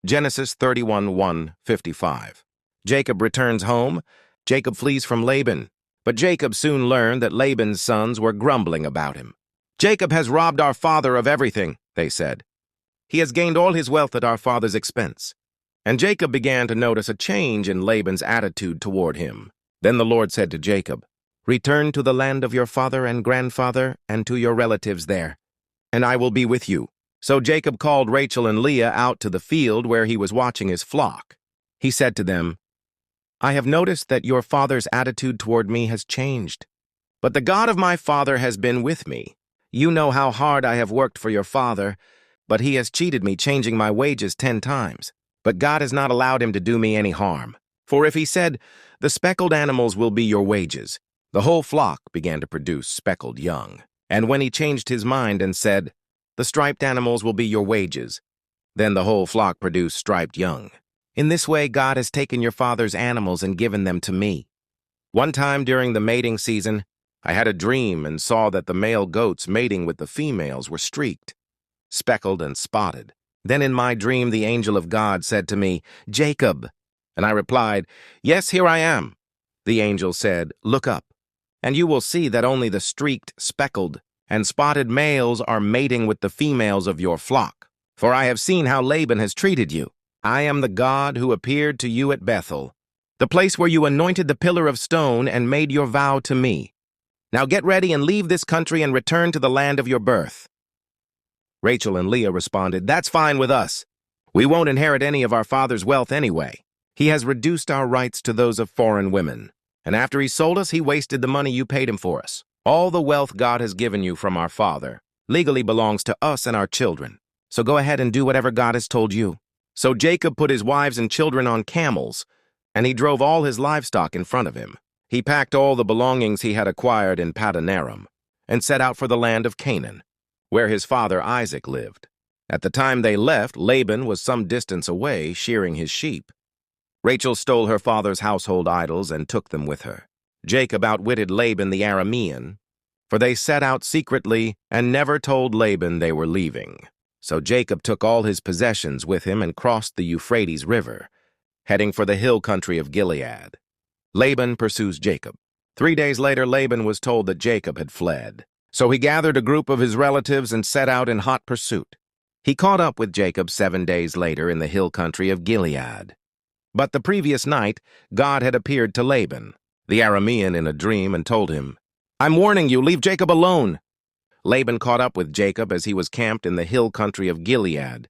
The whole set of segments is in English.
Genesis 31:1-55. Jacob returns home. Jacob flees from Laban. But Jacob soon learned that Laban's sons were grumbling about him. "Jacob has robbed our father of everything," they said. "He has gained all his wealth at our father's expense." And Jacob began to notice a change in Laban's attitude toward him. Then the Lord said to Jacob, "Return to the land of your father and grandfather and to your relatives there, and I will be with you." So Jacob called Rachel and Leah out to the field where he was watching his flock. He said to them, "I have noticed that your father's attitude toward me has changed. But the God of my father has been with me. You know how hard I have worked for your father, but he has cheated me, changing my wages 10 times. But God has not allowed him to do me any harm. For if he said, 'The speckled animals will be your wages,' the whole flock began to produce speckled young. And when he changed his mind and said, 'The striped animals will be your wages,' then the whole flock produced striped young. In this way, God has taken your father's animals and given them to me. One time during the mating season, I had a dream and saw that the male goats mating with the females were streaked, speckled, and spotted. Then in my dream, the angel of God said to me, 'Jacob.' And I replied, 'Yes, here I am.' The angel said, 'Look up, and you will see that only the streaked, speckled, and spotted males are mating with the females of your flock. For I have seen how Laban has treated you. I am the God who appeared to you at Bethel, the place where you anointed the pillar of stone and made your vow to me. Now get ready and leave this country and return to the land of your birth.' Rachel and Leah responded, 'That's fine with us. We won't inherit any of our father's wealth anyway. He has reduced our rights to those of foreign women. And after he sold us, he wasted the money you paid him for us. All the wealth God has given you from our father legally belongs to us and our children. So go ahead and do whatever God has told you.' So Jacob put his wives and children on camels, and he drove all his livestock in front of him. He packed all the belongings he had acquired in Paddan Aram, and set out for the land of Canaan, where his father Isaac lived. At the time they left, Laban was some distance away, shearing his sheep. Rachel stole her father's household idols and took them with her. Jacob outwitted Laban the Aramean, for they set out secretly and never told Laban they were leaving. So Jacob took all his possessions with him and crossed the Euphrates River, heading for the hill country of Gilead. Laban pursues Jacob. 3 days later, Laban was told that Jacob had fled. So he gathered a group of his relatives and set out in hot pursuit. He caught up with Jacob 7 days later in the hill country of Gilead. But the previous night, God had appeared to Laban, the Aramean, in a dream and told him, "I'm warning you, leave Jacob alone." Laban caught up with Jacob as he was camped in the hill country of Gilead,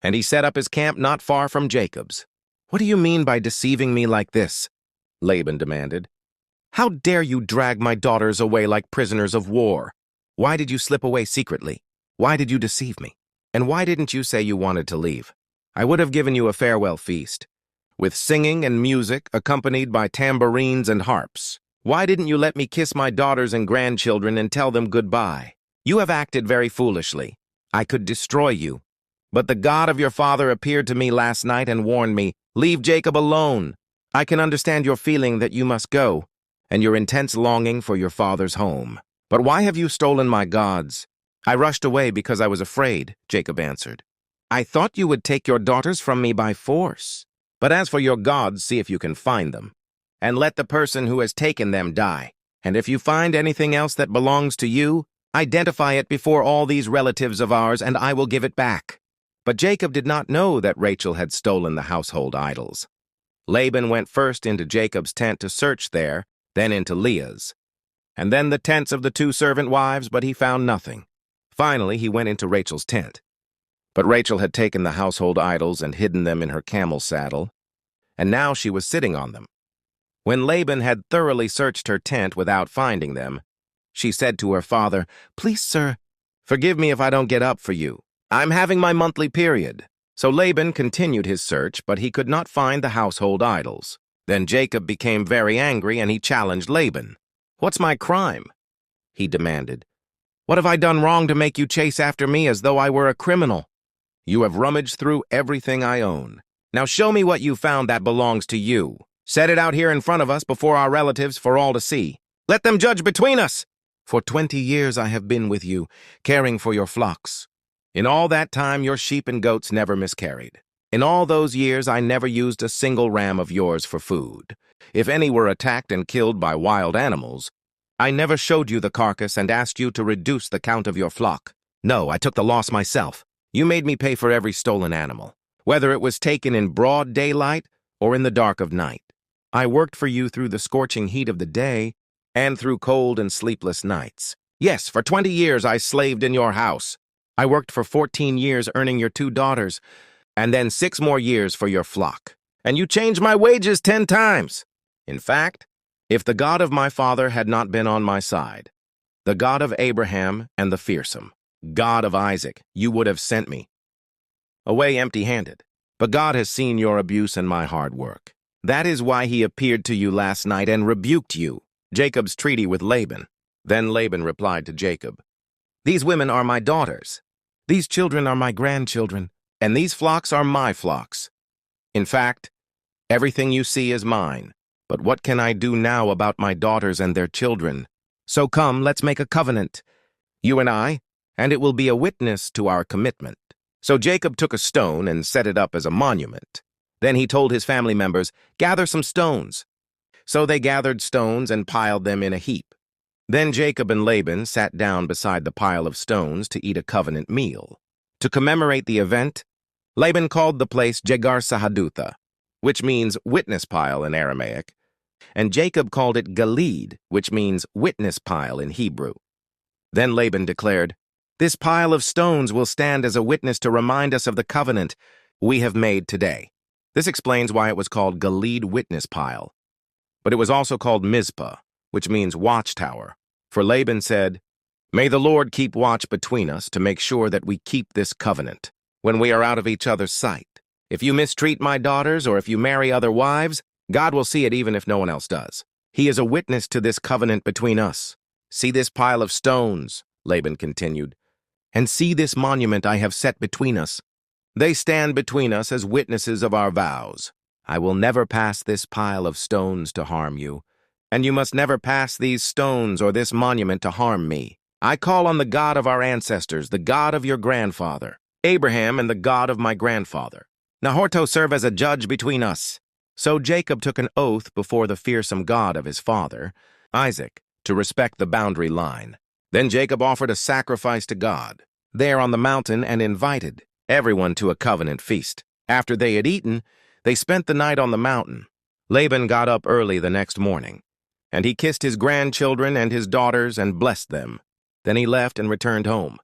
and he set up his camp not far from Jacob's. "What do you mean by deceiving me like this?" Laban demanded. "How dare you drag my daughters away like prisoners of war? Why did you slip away secretly? Why did you deceive me? And why didn't you say you wanted to leave? I would have given you a farewell feast, with singing and music accompanied by tambourines and harps. Why didn't you let me kiss my daughters and grandchildren and tell them goodbye? You have acted very foolishly. I could destroy you. But the God of your father appeared to me last night and warned me, 'Leave Jacob alone.' I can understand your feeling that you must go, and your intense longing for your father's home. But why have you stolen my gods?" "I rushed away because I was afraid," Jacob answered. "I thought you would take your daughters from me by force. But as for your gods, see if you can find them, and let the person who has taken them die. And if you find anything else that belongs to you, identify it before all these relatives of ours, and I will give it back." But Jacob did not know that Rachel had stolen the household idols. Laban went first into Jacob's tent to search there, then into Leah's, and then the tents of the 2 servant wives, but he found nothing. Finally, he went into Rachel's tent. But Rachel had taken the household idols and hidden them in her camel saddle, and now she was sitting on them. When Laban had thoroughly searched her tent without finding them, she said to her father, "Please, sir, forgive me if I don't get up for you. I'm having my monthly period." So Laban continued his search, but he could not find the household idols. Then Jacob became very angry, and he challenged Laban. "What's my crime?" he demanded. "What have I done wrong to make you chase after me as though I were a criminal? You have rummaged through everything I own. Now show me what you found that belongs to you. Set it out here in front of us before our relatives for all to see. Let them judge between us. For 20 years I have been with you, caring for your flocks. In all that time your sheep and goats never miscarried. In all those years, I never used a single ram of yours for food. If any were attacked and killed by wild animals, I never showed you the carcass and asked you to reduce the count of your flock. No, I took the loss myself. You made me pay for every stolen animal, whether it was taken in broad daylight or in the dark of night. I worked for you through the scorching heat of the day and through cold and sleepless nights. Yes, for 20 years I slaved in your house. I worked for 14 years earning your 2 daughters, and then 6 more years for your flock. And you changed my wages 10 times. In fact, if the God of my father had not been on my side, the God of Abraham and the fearsome, God of Isaac, you would have sent me away empty-handed. But God has seen your abuse and my hard work. That is why he appeared to you last night and rebuked you. Jacob's treaty with Laban. Then Laban replied to Jacob, "These women are my daughters. These children are my grandchildren, and these flocks are my flocks. In fact, everything you see is mine. But what can I do now about my daughters and their children? So come, let's make a covenant, you and it will be a witness to our commitment." So Jacob took a stone and set it up as a monument. Then he told his family members, "Gather some stones." So they gathered stones and piled them in a heap. Then Jacob and Laban sat down beside the pile of stones to eat a covenant meal. To commemorate the event, Laban called the place Jegar Sahadutha, which means witness pile in Aramaic, and Jacob called it Gilead, which means witness pile in Hebrew. Then Laban declared, "This pile of stones will stand as a witness to remind us of the covenant we have made today." This explains why it was called Gilead Witness Pile. But it was also called Mizpah, which means watchtower. For Laban said, "May the Lord keep watch between us to make sure that we keep this covenant when we are out of each other's sight. If you mistreat my daughters or if you marry other wives, God will see it even if no one else does. He is a witness to this covenant between us. See this pile of stones," Laban continued, "and see this monument I have set between us. They stand between us as witnesses of our vows. I will never pass this pile of stones to harm you, and you must never pass these stones or this monument to harm me. I call on the God of our ancestors, the God of your grandfather, Abraham, and the God of my grandfather. Nahor to serve as a judge between us." So Jacob took an oath before the fearsome God of his father, Isaac, to respect the boundary line. Then Jacob offered a sacrifice to God there on the mountain and invited everyone to a covenant feast. After they had eaten, they spent the night on the mountain. Laban got up early the next morning, and he kissed his grandchildren and his daughters and blessed them. Then he left and returned home.